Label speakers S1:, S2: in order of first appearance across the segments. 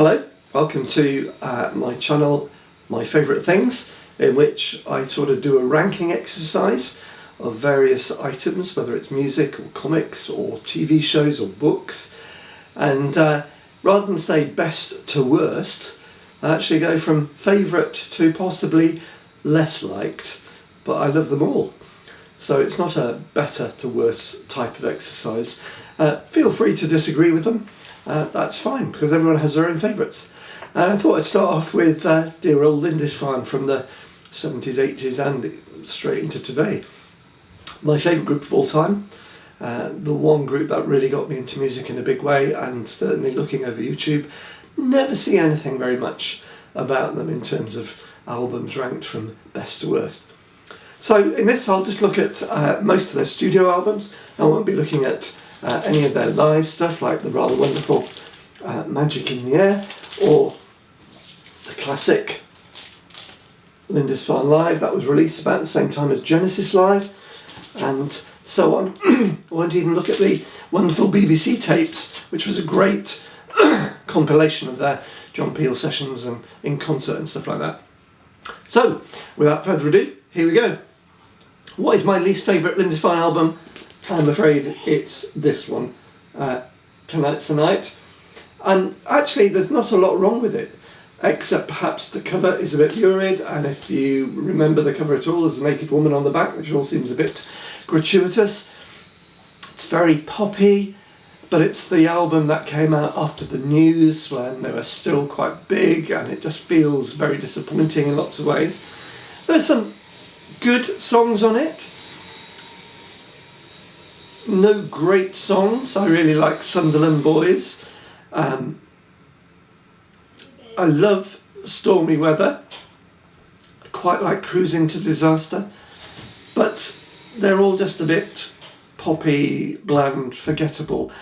S1: Hello, welcome to my channel, My Favourite Things, in which I sort of do a ranking exercise of various items, whether it's music or comics or TV shows or books. And rather than say best to worst, I actually go from favourite to possibly less liked, but I love them all. So it's not a better to worse type of exercise. Feel free to disagree with them. That's fine, because everyone has their own favourites. And I thought I'd start off with dear old Lindisfarne from the 70s, 80s and straight into today. My favourite group of all time, the one group that really got me into music in a big way, and certainly looking over YouTube, never see anything very much about them in terms of albums ranked from best to worst. So in this I'll just look at most of their studio albums. I won't be looking at any of their live stuff like the rather wonderful Magic in the Air or the classic Lindisfarne Live that was released about the same time as Genesis Live and so on. I won't even look at the wonderful BBC tapes, which was a great compilation of their John Peel sessions and in concert and stuff like that. So without further ado, here we go. What is my least favourite Lindisfarne album? I'm afraid it's this one, Tonight's the Night. And actually there's not a lot wrong with it, except perhaps the cover is a bit lurid, and if you remember the cover at all, there's a naked woman on the back, which all seems a bit gratuitous. It's very poppy, but it's the album that came out after the News when they were still quite big, and it just feels very disappointing in lots of ways. There's some good songs on it. No great songs. I really like Sunderland Boys. I love Stormy Weather. I quite like Cruising to Disaster. But they're all just a bit poppy, bland, forgettable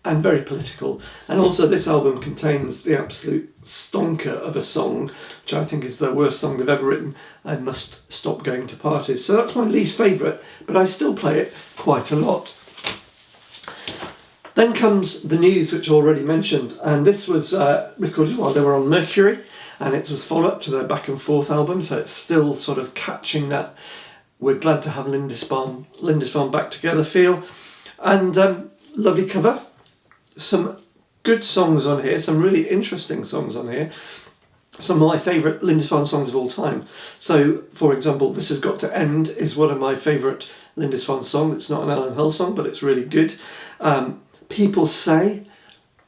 S1: and very political. And also this album contains the absolute stonker of a song, which I think is the worst song they've ever written, I Must Stop Going to Parties. So that's my least favourite, but I still play it quite a lot. Then comes The News, which I already mentioned, and this was recorded while they were on Mercury, and it was follow-up to their Back and Forth album, so it's still sort of catching that we're glad to have Lindisfarne back together feel. And lovely cover. Some good songs on here, some really interesting songs on here. Some of my favourite Lindisfarne songs of all time. So, for example, This Has Got to End is one of my favourite Lindisfarne songs. It's not an Alan Hull song, but it's really good. People Say,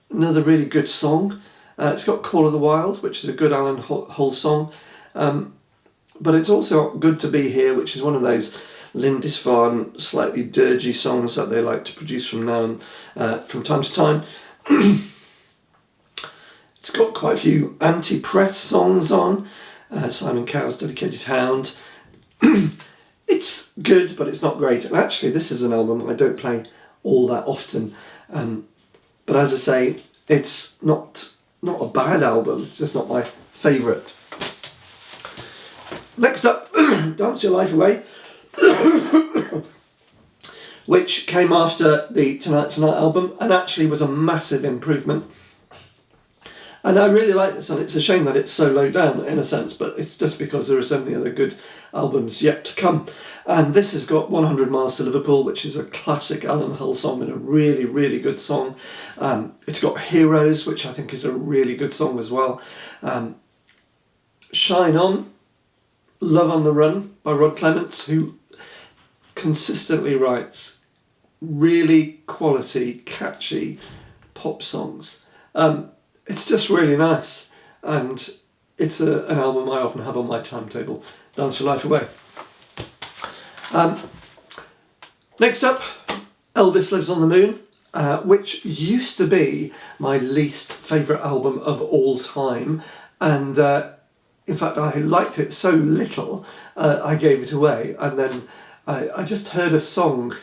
S1: another really good song. It's got Call of the Wild, which is a good Alan Hull song. But it's also Good to Be Here, which is one of those Lindisfarne slightly dirgy songs that they like to produce from time to time. It's got quite a few anti-press songs on. Simon Cowell's Dedicated Hound. It's good, but it's not great. And actually, this is an album I don't play all that often. But as I say, it's not a bad album. It's just not my favourite. Next up, Dance Your Life Away, which came after the Tonight's the Night album and actually was a massive improvement. And I really like this, and it's a shame that it's so low down in a sense, but it's just because there are so many other good albums yet to come. And this has got 100 Miles to Liverpool, which is a classic Alan Hull song and a really, really good song. It's got Heroes, which I think is a really good song as well. Shine On, Love on the Run by Rod Clements, who consistently writes really quality, catchy pop songs. It's just really nice, and it's an album I often have on my timetable. Dance Your Life Away. Next up, Elvis Lives on the Moon, which used to be my least favourite album of all time, and in fact I liked it so little I gave it away, and then I just heard a song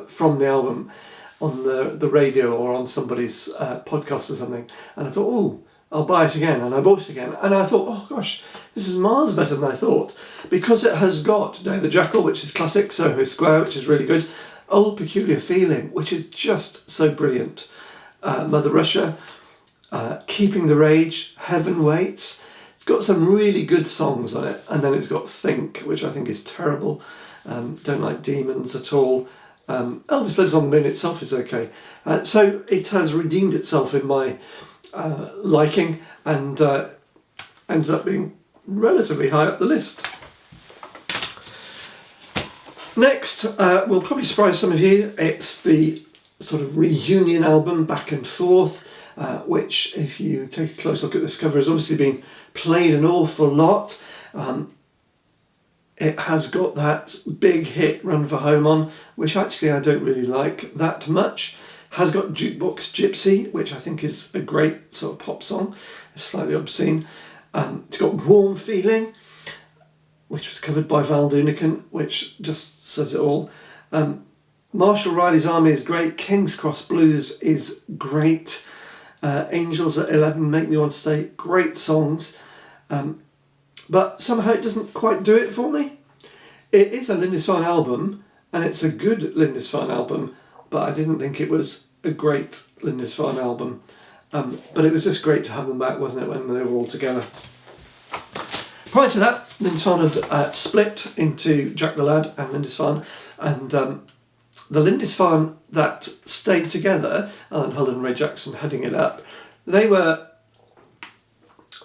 S1: from the album on the radio or on somebody's podcast or something, and I thought, oh, I'll buy it again, and I bought it again, and I thought, oh gosh, this is miles better than I thought, because it has got Day the Jackal, which is classic, Soho Square, which is really good, Old Peculiar Feeling, which is just so brilliant, Mother Russia, Keeping the Rage, Heaven Waits. It's got some really good songs on it, and then it's got Think, which I think is terrible. Don't like Demons at all. Elvis Lives on the Moon itself is okay. So it has redeemed itself in my liking, and ends up being relatively high up the list. Next, will probably surprise some of you, it's the sort of reunion album, Back and Forth, which, if you take a close look at this cover, has obviously been played an awful lot. It has got that big hit Run for Home on, which actually I don't really like that much. Has got Jukebox Gypsy, which I think is a great sort of pop song, it's slightly obscene. It's got Warm Feeling, which was covered by Val Doonican, which just says it all. Marshall Riley's Army is great. King's Cross Blues is great. Angels at 11 Make Me Want to Stay, great songs. But somehow it doesn't quite do it for me. It is a Lindisfarne album, and it's a good Lindisfarne album, but I didn't think it was a great Lindisfarne album. But it was just great to have them back, wasn't it, when they were all together. Prior to that, Lindisfarne had split into Jack the Lad and Lindisfarne, and the Lindisfarne that stayed together, Alan Hull and Ray Jackson heading it up, they were,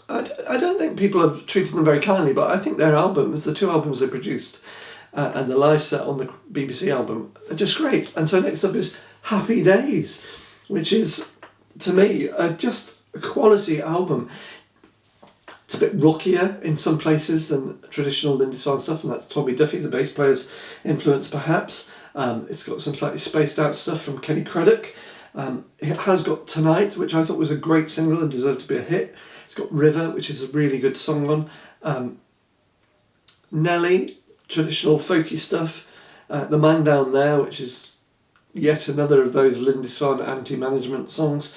S1: I don't think people have treated them very kindly, but I think their albums, the two albums they produced, and the live set on the BBC album, are just great. And so next up is Happy Days, which is, to me, just a quality album. It's a bit rockier in some places than traditional Lindisfarne stuff, and that's Tommy Duffy, the bass player's influence perhaps. It's got some slightly spaced out stuff from Kenny Craddock. It has got Tonight, which I thought was a great single and deserved to be a hit. It's got River, which is a really good song on. Nelly, traditional folky stuff. The Man Down There, which is yet another of those Lindisfarne anti-management songs.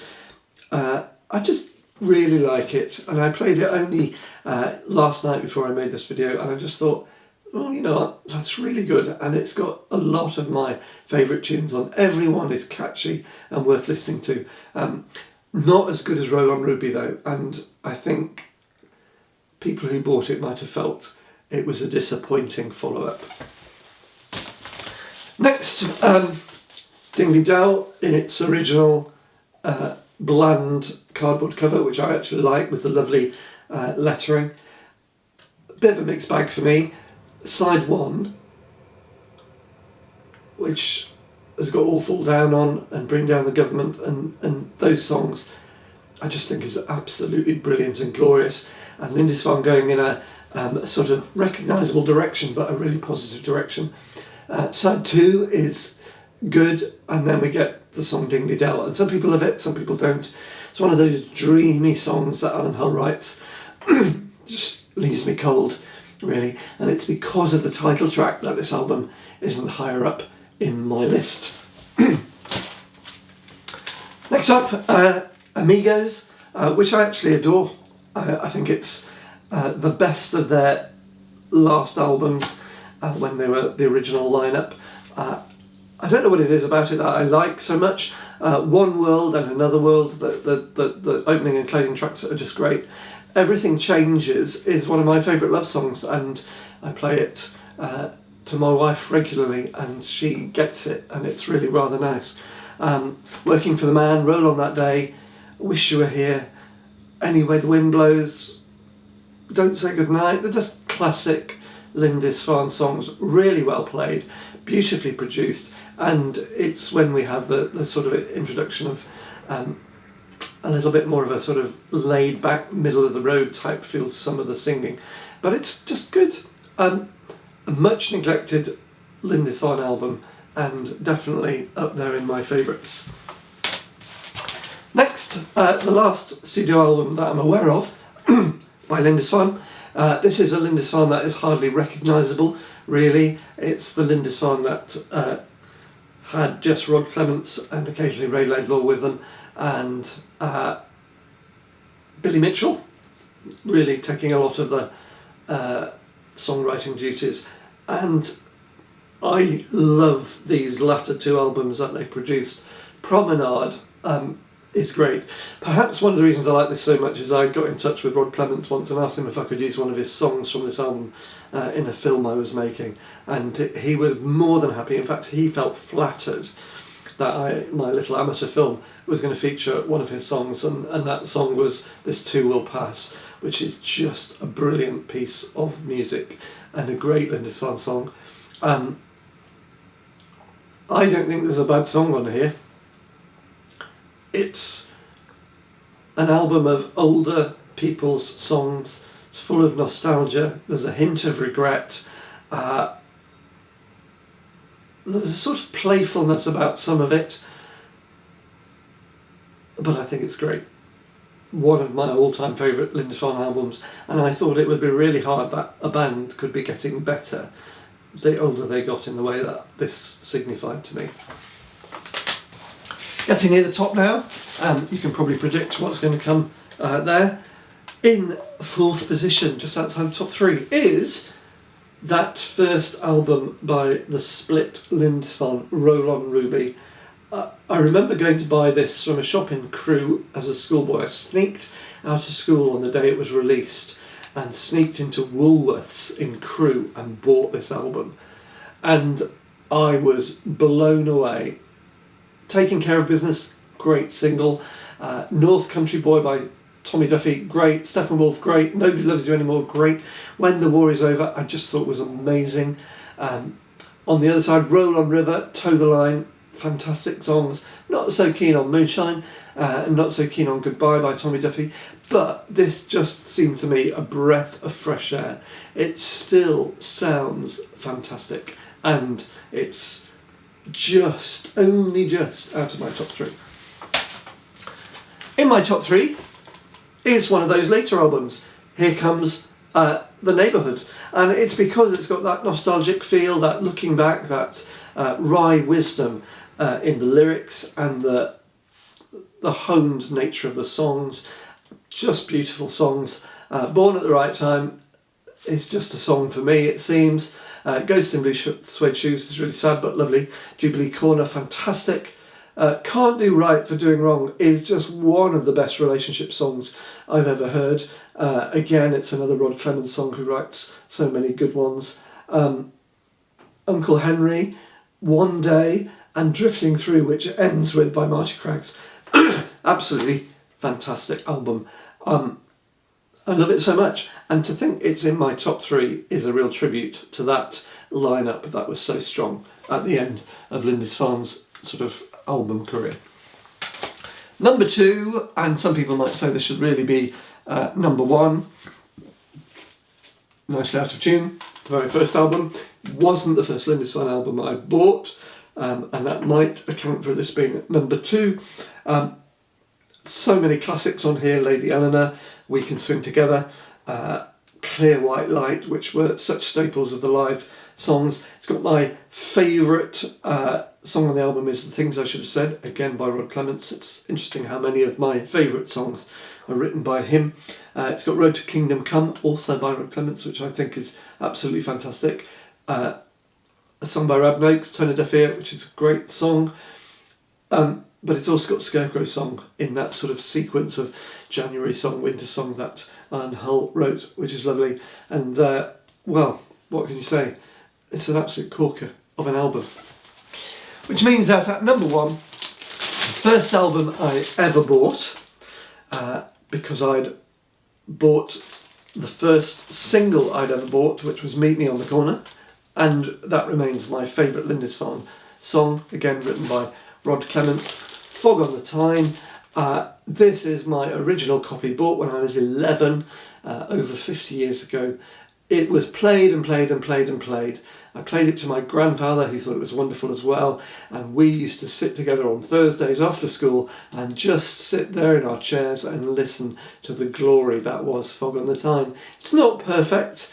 S1: I just really like it, and I played it only last night before I made this video, and I just thought, oh, you know what, that's really good, and it's got a lot of my favourite tunes on. Every one is catchy and worth listening to. Not as good as Roll on Ruby though, and I think people who bought it might have felt it was a disappointing follow-up. Next, Dingley Dell in its original bland cardboard cover, which I actually like, with the lovely lettering. A bit of a mixed bag for me. Side 1, which has got All Fall Down on and Bring Down the Government, and those songs I just think is absolutely brilliant and glorious, and Lindisfarne going in a sort of recognisable direction, but a really positive direction. Side 2 is good, and then we get the song Dingley Dell, and some people love it, some people don't. It's one of those dreamy songs that Alan Hull writes. Just leaves me cold, really, and it's because of the title track that this album isn't higher up in my list. Next up, Amigos, which I actually adore. I think it's the best of their last albums when they were the original lineup. I don't know what it is about it that I like so much. One World and Another World, the opening and closing tracks are just great. Everything Changes is one of my favourite love songs, and I play it to my wife regularly, and she gets it, and it's really rather nice. Working for the Man, Roll on That Day, Wish You Were Here, Anyway the Wind Blows, Don't Say Goodnight. They're just classic Lindisfarne songs, really well played, beautifully produced, and it's when we have the sort of introduction of a little bit more of a sort of laid back, middle of the road type feel to some of the singing, but it's just good. A much neglected Lindisfarne album, and definitely up there in my favourites. Next, the last studio album that I'm aware of by Lindisfarne. This is a Lindisfarne that is hardly recognisable, really. It's the Lindisfarne that had just Rod Clements and occasionally Ray Laidlaw with them, and Billy Mitchell really taking a lot of the songwriting duties. And I love these latter two albums that they produced. Promenade is great. Perhaps one of the reasons I like this so much is I got in touch with Rod Clements once and asked him if I could use one of his songs from this album in a film I was making, and he was more than happy. In fact, he felt flattered that my little amateur film was going to feature one of his songs, and that song was This Too Will Pass, which is just a brilliant piece of music and a great Lindisfarne song. I don't think there's a bad song on here. It's an album of older people's songs. It's full of nostalgia. There's a hint of regret. There's a sort of playfulness about some of it, but I think it's great. One of my all-time favourite Lindisfarne albums, and I thought it would be really hard that a band could be getting better the older they got, in the way that this signified to me. Getting near the top now, you can probably predict what's going to come there. In fourth position, just outside the top three, is that first album by the split Lindisfarne, Roll On Ruby. I remember going to buy this from a shop in Crewe as a schoolboy. I sneaked out of school on the day it was released and sneaked into Woolworths in Crewe and bought this album. And I was blown away. Taking Care of Business, great single. North Country Boy by Tommy Duffy, great. Steppenwolf, great. Nobody Loves You Anymore, great. When the War Is Over, I just thought was amazing. On the other side, Roll On River, Toe the Line, fantastic songs. Not so keen on Moonshine, and not so keen on Goodbye by Tommy Duffy, but this just seemed to me a breath of fresh air. It still sounds fantastic, and it's only just out of my top three. In my top three is one of those later albums. Here Comes The Neighbourhood, and it's because it's got that nostalgic feel, that looking back, that wry wisdom in the lyrics, and the honed nature of the songs. Just beautiful songs. Born at the Right Time is just a song for me, it seems. Ghost in Blue Suede Shoes is really sad but lovely. Jubilee Corner, fantastic. Can't Do Right for Doing Wrong is just one of the best relationship songs I've ever heard. Again, it's another Rod Clements song, who writes so many good ones. Uncle Henry, One Day, and Drifting Through, which it ends with, by Marty Craggs. Absolutely fantastic album. I love it so much, and to think it's in my top three is a real tribute to that lineup that was so strong at the end of Lindisfarne's sort of album career. Number two, and some people might say this should really be number one, Nicely Out of Tune, the very first album, wasn't the first Lindisfarne album I bought, and that might account for this being number two. So many classics on here: Lady Eleanor, We Can Swim Together, Clear White Light, which were such staples of the live songs. It's got my favourite song on the album is The Things I Should Have Said, again by Rod Clements. It's interesting how many of my favourite songs are written by him. It's got Road to Kingdom Come, also by Rod Clements, which I think is absolutely fantastic. A song by Rab Noakes, Turn a Deaf Ear, which is a great song. But it's also got Scarecrow Song in that sort of sequence of January song, winter song that Alan Hull wrote, which is lovely. And, well, what can you say? It's an absolute corker of an album. Which means that at number one, the first album I ever bought, because I'd bought the first single I'd ever bought, which was Meet Me on the Corner, and that remains my favourite Lindisfarne song, again written by Rod Clements, Fog on the Tyne. This is my original copy, bought when I was 11, over 50 years ago. It was played and played and played and played. I played it to my grandfather, who thought it was wonderful as well, and we used to sit together on Thursdays after school and just sit there in our chairs and listen to the glory that was Fog on the Tyne. It's not perfect,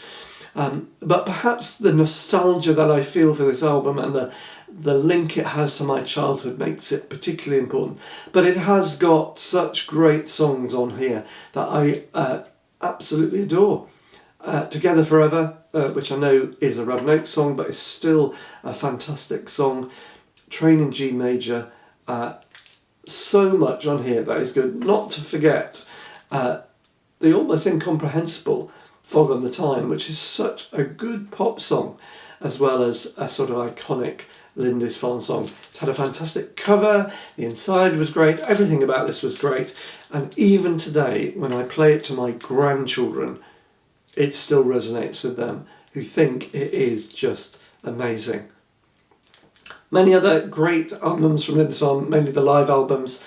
S1: but perhaps the nostalgia that I feel for this album and the link it has to my childhood makes it particularly important. But it has got such great songs on here that I absolutely adore. Together Forever, which I know is a Rab Noakes song, but is still a fantastic song. Train in G Major, so much on here that is good. Not to forget the almost incomprehensible Fog on the Time, which is such a good pop song, as well as a sort of iconic Lindisfarne song. It's had a fantastic cover, the inside was great, everything about this was great, and even today when I play it to my grandchildren, it still resonates with them, who think it is just amazing. Many other great albums from Lindisfarne, mainly the live albums.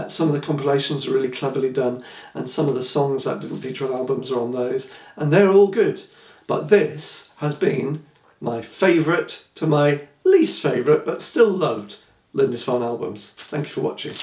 S1: Some of the compilations are really cleverly done, and some of the songs that didn't feature on albums are on those, and they're all good. But this has been my favourite to my least favourite, but still loved Lindisfarne albums. Thank you for watching.